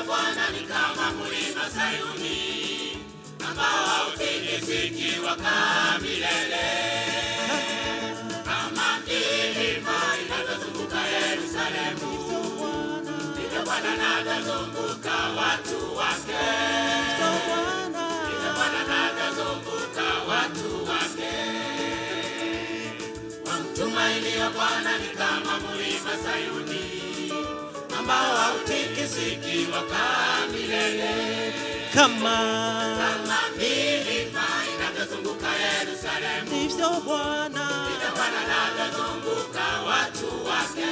wa Bwana ni kama mlima Sayuni, ambao hautikisiki wakaa milele. Kama milima inavyozunguka Yerusalemu, ndivyo Bwana anavyozunguka watu wake. Ndivyo Bwana anavyozunguka watu wake. Wamtumainio Bwana ni kama mlima Sayuni, ambao hautikisiki wakaa milele. Kama milima inavyozunguka Yerusalemu, ndivyo Bwana anavyozunguka watu wake.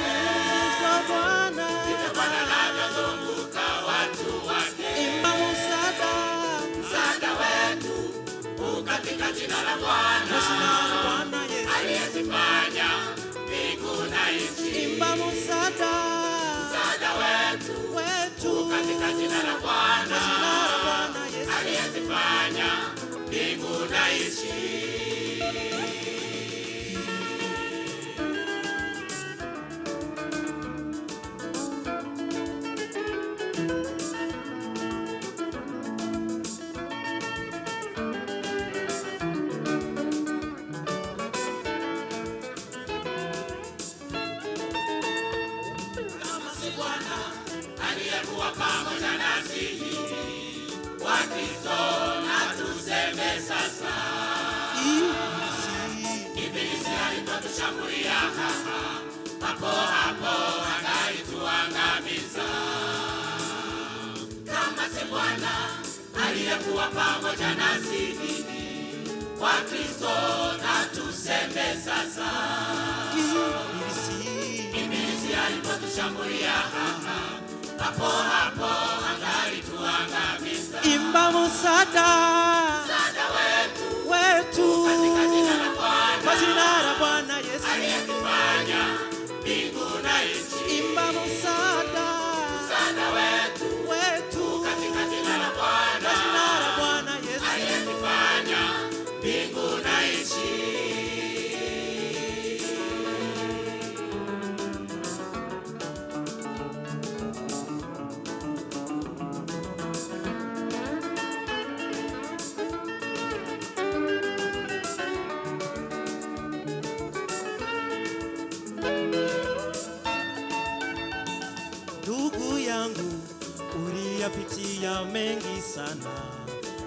ndivyo Bwana anavyozunguka watu wake. imba msaada wetu katika jina la Bwana, aliyezifanya mbingu na nchi. imba msaada wetu katika jina la Bwana, aliyezifanya mbingu na nchi. Aliyekuwa pamoja nasi wa Kristo, na tuseme sasa. Ibilisi alipotushambulia hapo angalituangamiza. Kama si Bwana aliyekuwa pamoja nasi wa Kristo, na tuseme sasa. Ibilisi alipotushambulia hapo angalituangamiza. imba msaada wetu katika jina la Bwana, kwa jina la Bwana Yesu, aliyezifanya mbingu na nchi. imba msaada wetu katika jina la Bwana, kwa jina la Bwana Yesu, aliyezifanya mbingu na nchi. Ndugu yangu, uliyapitia mengi sana,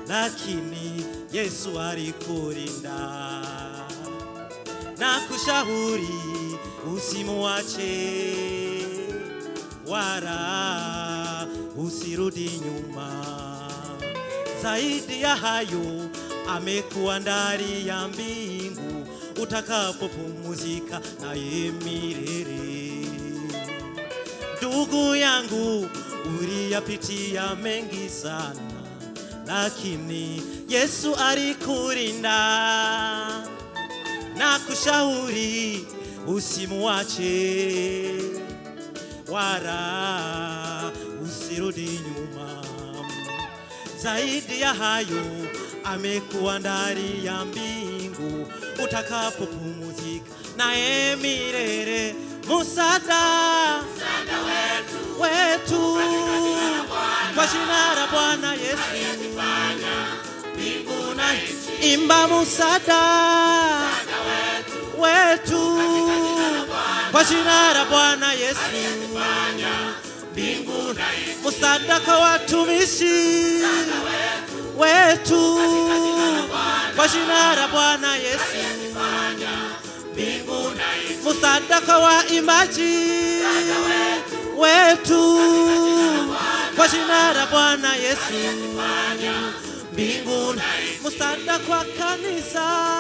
lakini Yesu alikulinda. Na kushauri usimuache, wala usirudi nyuma. Zaidi ya hayo, amekuandalia mbingu utakapopumzika naye milele. Ndugu yangu, uliyapitia mengi sana, lakini Yesu alikulinda. Na kushauri usimuache, wala usirudi nyuma. Zaidi ya hayo, amekuandalia mbingu utakapopumzika naye milele. Msaada wetu kwa jina la Bwana Yesu, Aliyezifanya mbingu na nchi. imba msaada wetu kwa jina la Bwana Yesu, Aliyezifanya mbingu na nchi. msaada kwa watumishi wetu kwa jina la Bwana Yesu, Aliyezifanya mbingu na nchi. msaada kwa waimbaji wetu kwa jina la Bwana Yesu, Aliyezifanya mbinguni, msaada kwa kanisa